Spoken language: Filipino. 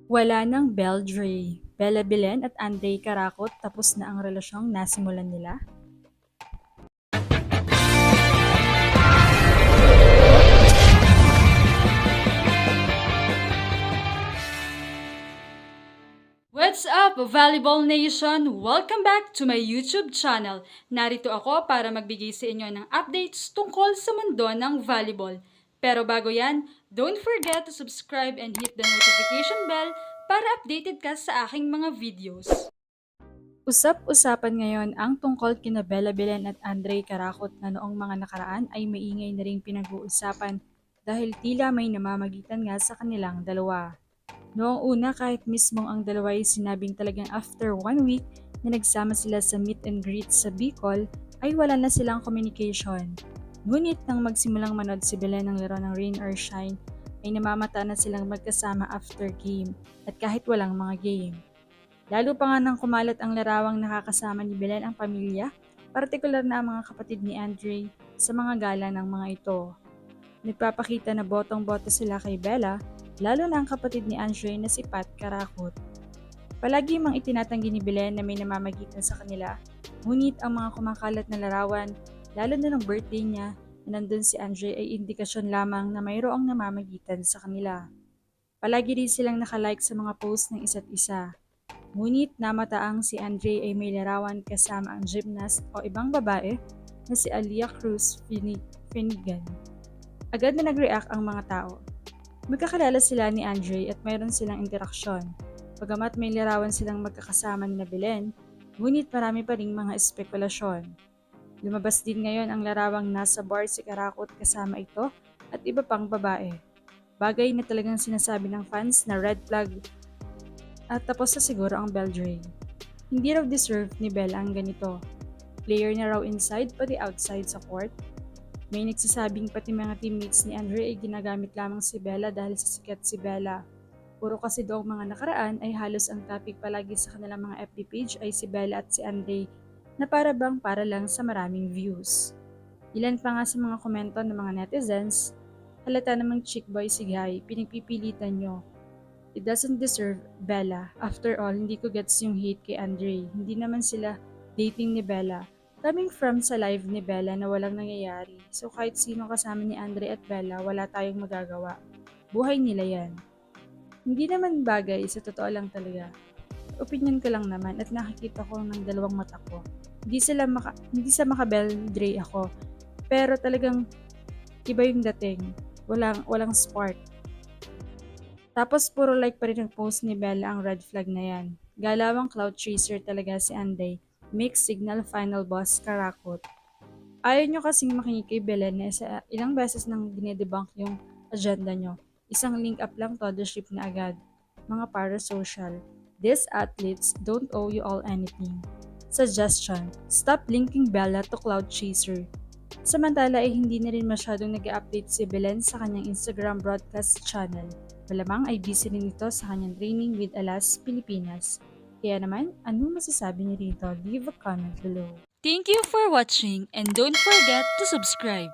Wala ng Beldre. Bella Belen at Andre Karakot tapos na ang relasyong nasimulan nila? What's up, Volleyball Nation? Welcome back to my YouTube channel. Narito ako para magbigay sa inyo ng updates tungkol sa mundo ng volleyball. Pero bago yan, don't forget to subscribe and hit the notification bell para updated ka sa aking mga videos. Usap-usapan ngayon ang tungkol kina Bella Belen at Andre Karakot na noong mga nakaraan ay maingay na ring pinag-uusapan dahil tila may namamagitan nga sa kanilang dalawa. Noong una kahit mismong ang dalawa ay sinabing talagang after 1 week na nagsama sila sa meet and greet sa Bicol ay wala na silang communication. Ngunit nang magsimulang manood si Belen ng laro ng Rain or Shine ay namamata na silang magkasama after game at kahit walang mga game. Lalo pa nga nang kumalat ang larawang nakakasama ni Belen ang pamilya, partikular na ang mga kapatid ni Andre sa mga gala ng mga ito. Nagpapakita na botong-boto sila kay Bella, lalo na ang kapatid ni Andre na si Pat Karakot. Palagi mang itinatanggi ni Belen na may namamagitan sa kanila, ngunit ang mga kumakalat na larawan, lalo na ng birthday niya na nandun si Andre ay indikasyon lamang na mayroong namamagitan sa kanila. Palagi rin silang nakalike sa mga post ng isa't isa. Ngunit namataang si Andre ay may larawan kasama ang gymnast o ibang babae na si Alia Cruz Finnegan. Agad na nag-react ang mga tao. Magkakilala sila ni Andre at mayroon silang interaksyon. Bagamat may larawan silang magkakasama ni Belen, ngunit marami pa ring mga espekulasyon. Lumabas din ngayon ang larawang nasa bar si Karakot kasama ito at iba pang babae. Bagay na talagang sinasabi ng fans na red flag at tapos na siguro ang Beldre. Hindi raw deserve ni Bella ang ganito. Player na raw inside pati outside sa court. May nagsasabing pati mga teammates ni Andre ay ginagamit lamang si Bella dahil sa sikat si Bella. Puro kasi doong mga nakaraan ay halos ang topic palagi sa kanilang mga FB page ay si Bella at si Andre na para lang sa maraming views. Ilan pa nga sa mga komento ng mga netizens, halata namang chick boy si Guy, pinagpipilitan nyo. It doesn't deserve Bella. After all, hindi ko gets yung hate kay Andre. Hindi naman sila dating ni Bella. Coming from sa live ni Bella na walang nangyayari. So kahit sino kasama ni Andre at Bella, wala tayong magagawa. Buhay nila yan. Hindi naman bagay, sa totoo lang talaga. Opinion ko lang naman at nakikita ko ng dalawang mata ko. Hindi sa maka-Beldre ako. Pero talagang iba yung dating. Walang spark. Tapos puro like pa rin ang post ni Bella ang red flag na yan. Galawang cloud chaser talaga si Anday. Mixed signal final boss Karakot. Ayaw nyo kasing makinig kay Belen na sa ilang beses nang dinedebunk yung agenda nyo. Isang link up lang todo ship na agad. Mga parasocial. These athletes don't owe you all anything. Suggestion, stop linking Bella to cloud chaser. Samantala ay hindi na rin masyadong nag-update si Belen sa kanyang Instagram broadcast channel. Malamang ay busy rin ito sa kanyang training with Alas Pilipinas. Kaya naman, ano masasabi niyo rito? Leave a comment below. Thank you for watching and don't forget to subscribe.